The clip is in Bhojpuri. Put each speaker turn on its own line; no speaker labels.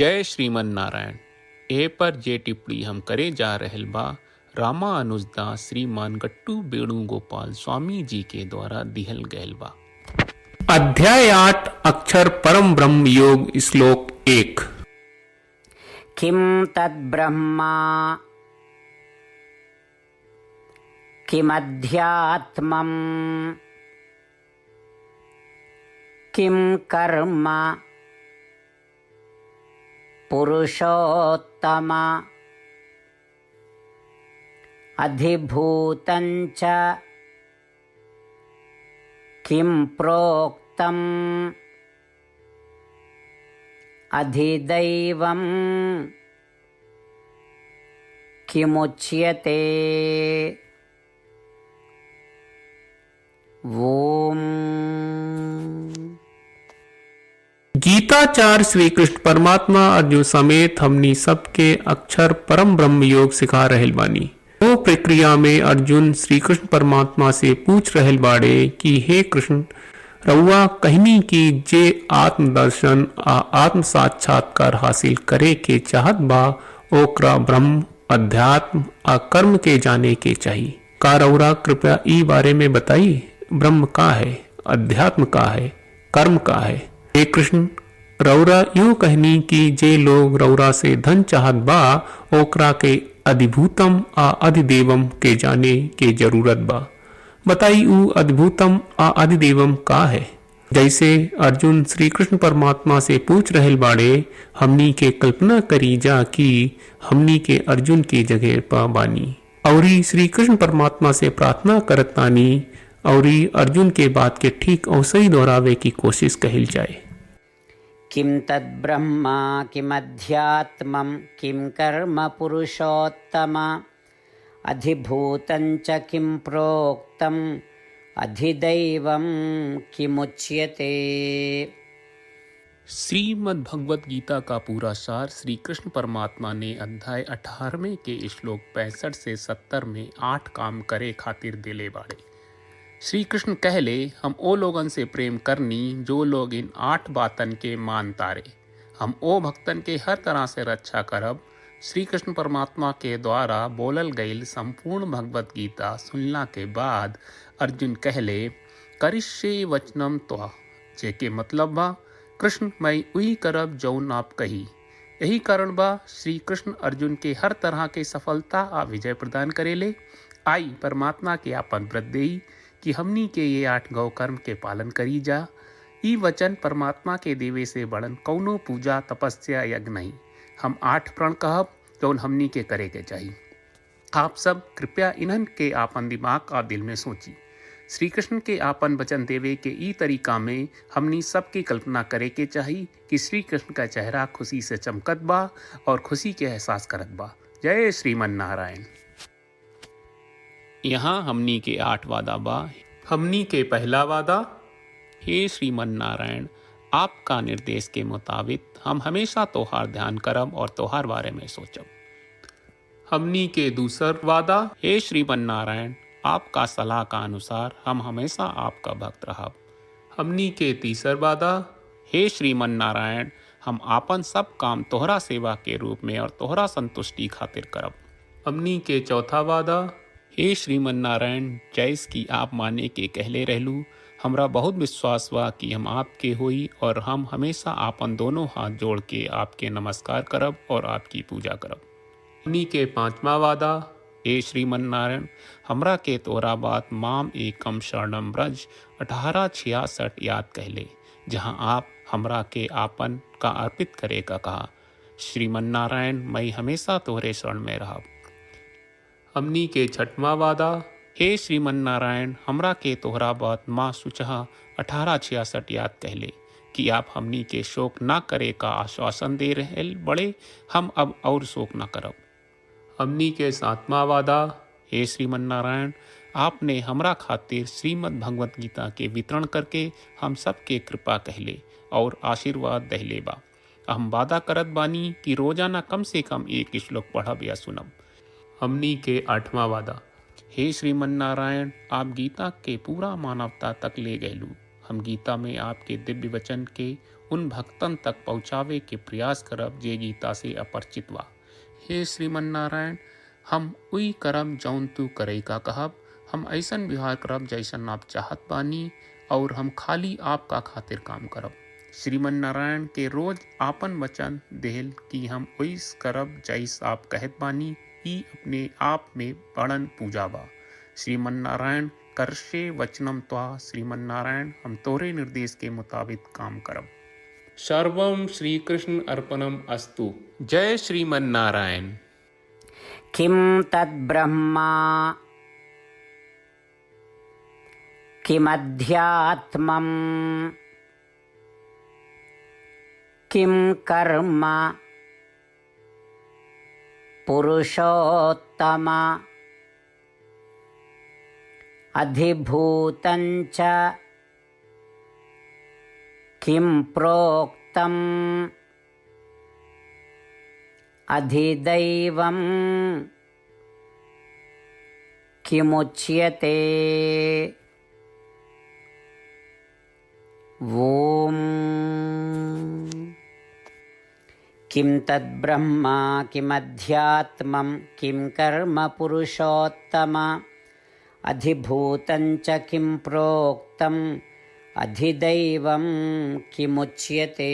जय श्रीमन नारायण। ए पर जे टिप्पणी हम करे जा रहल बा रामानुजदास श्रीमान गट्टू वेणुगोपाल स्वामी जी के द्वारा दिहल गयल बा। अध्याय 8 अक्षर परम ब्रह्म योग श्लोक 1।
किं तद्ब्रह्मा किमध्यात्मम् किं कर्म पुरुषोत्तम अधिभूतं च किं प्रोक्तम् अधिदैवं किमुच्यते। ओम।
गीताचार्य श्री कृष्ण परमात्मा अर्जुन समेत हमनी सबके अक्षर परम ब्रह्म योग सिखा रहल बानी। वो प्रक्रिया में अर्जुन श्री कृष्ण परमात्मा से पूछ रहल बाड़े कि हे कृष्ण, रउआ कहनी कि जे आत्मदर्शन आ आत्म साक्षात्कार हासिल करे के चाहत बा ओकरा ब्रह्म, अध्यात्म आ कर्म के जाने के चाहिए। का रउरा कृपया ई बारे में बताई, ब्रह्म का है, अध्यात्म का है, कर्म का है। हे कृष्ण, रउरा यूं कहनी कि जे लोग रउरा से धन चाहत बा ओकरा के अधिभूतम आ अधिदेवम के जाने के जरूरत बा। बताई ऊ अधिभूतम आ अधिदेवम का है। जैसे अर्जुन श्री कृष्ण परमात्मा से पूछ रहल बाड़े, हमनी के कल्पना करी जा कि हमनी के अर्जुन की जगह पा बानी औरी श्री कृष्ण परमात्मा से प्रार्थना करत तानी औरी अर्जुन के बात के ठीक औसई दोहरावे की कोशिश कहिल जाए।
किं तद्ब्रह्मा किमध्यात्मं किं कर्म पुरुषोत्तम अधिभूतं च किं प्रोक्तम् अधिदैवं किमुच्यते।
श्रीमद् भगवत गीता का पूरा सार श्री कृष्ण परमात्मा ने अध्याय 18वें के श्लोक 65 से 70 में 8 काम करे खातिर दिले बाड़े। श्री कृष्ण कहले, हम ओ लोगन से प्रेम करनी जो लोग इन 8 बातन के मान तारे। हम ओ भक्तन के हर तरह से रक्षा करब। श्री कृष्ण परमात्मा के द्वारा बोलल गईल संपूर्ण भगवत गीता सुनला के बाद अर्जुन कहले, करिष्ये वचनम त्वा, जेके मतलब बा कृष्ण मैं उही करब जौन आप कही। यही कारण बा श्री कृष्ण अर्जुन के हर तरह के सफलता आ विजय प्रदान करेले। आई परमात्मा के आपन व्रत देई कि हमनी के ये 8 गौ कर्म के पालन करी जा। ई वचन परमात्मा के देवे से बड़न कौनो पूजा तपस्या यज्ञ नहीं। हम 8 प्रण कहब जौन हमनी के करे के चाहिए। आप सब कृपया इन्हन के आपन दिमाग और दिल में सोची। श्री कृष्ण के आपन वचन देवे के ई तरीका में हमनी सबकी कल्पना करे के चाहिए कि श्री कृष्ण का चेहरा खुशी से चमकत बा और खुशी के एहसास करत बा। जय श्रीमन नारायण। यहाँ हमनी के 8 वादा बा। हमनी के पहला वादा, हे श्रीमन नारायण, आपका निर्देश के मुताबिक हम हमेशा तोहार ध्यान करब और तोहार बारे में सोचब। हमनी के दूसर वादा, हे श्रीमन नारायण, आपका सलाह का अनुसार हम हमेशा आपका भक्त रहब। हमनी के तीसर वादा, हे श्रीमन नारायण, हम आपन सब काम तोहरा सेवा के रूप में और तोहरा संतुष्टि खातिर करब। हमनी के चौथा वादा, हे श्रीमन नारायण, जैस की आप माने के कहले रहलू, हमरा बहुत विश्वास बा कि हम आपके होई और हम हमेशा आपन दोनों हाथ जोड़ के आपके नमस्कार करब और आपकी पूजा करब। हमनी के पांचवा वादा, हे श्रीमन नारायण, हमरा के तोरा बात माम एकम शरणम ब्रज 1866 याद कहले, जहाँ आप हमरा के आपन का अर्पित करे का कहा। श्रीमन नारायण, मैं हमेशा तोहरे शरण में रहब। हमनी के छठवां वादा, हे श्रीमन नारायण, हमरा के तोहरा बात माँ सुचहा 1866 याद कहले कि आप हमनी के शोक ना करे का आश्वासन दे रहे बड़े, हम अब और शोक ना करब। हमनी के 7वां वादा, हे श्रीमन नारायण, आपने हमरा खातिर श्रीमद् भगवत गीता के वितरण करके हम सबके कृपा कहले और आशीर्वाद दहले बा। हम वादा करत बानी कि रोजाना कम से कम 1 श्लोक पढ़ब या सुनब। हमनी के 8वां वादा, हे श्रीमन नारायण, आप गीता के पूरा मानवता तक ले गयलू। हम गीता में आपके दिव्य वचन के उन भक्तन तक पहुँचावे के प्रयास करब जे गीता से अपरिचित बा। हे श्रीमन नारायण, हम उई करब जौन तू करे का कहब। हम ऐसन व्यवहार करब जैसन आप चाहत बानी और हम खाली आपका खातिर काम करब। श्रीमन नारायण के रोज आपन वचन देहल कि हम ओइस करब जैस आप कहत बानी। ई अपने आप में बड़न पूजा बा। श्रीमन नारायण करशे वचनम त्वा। श्रीमन नारायण, हम तोरे निर्देश के मुताबिक काम करब। सर्वम श्री कृष्ण अर्पणम अस्तु। जय श्रीमन नारायण।
किं तद्ब्रह्मा किमध्यात्मं किं कर्म पुरुषोत्तम अधिभूतं च किं प्रोक्तम् अधिदैवं किमुच्यते। ॐ किं तद्ब्रह्मा किमध्यात्मं किं कर्म पुरुषोत्तम अधिभूतं च किं प्रोक्तम् अधिदैवं किमुच्यते।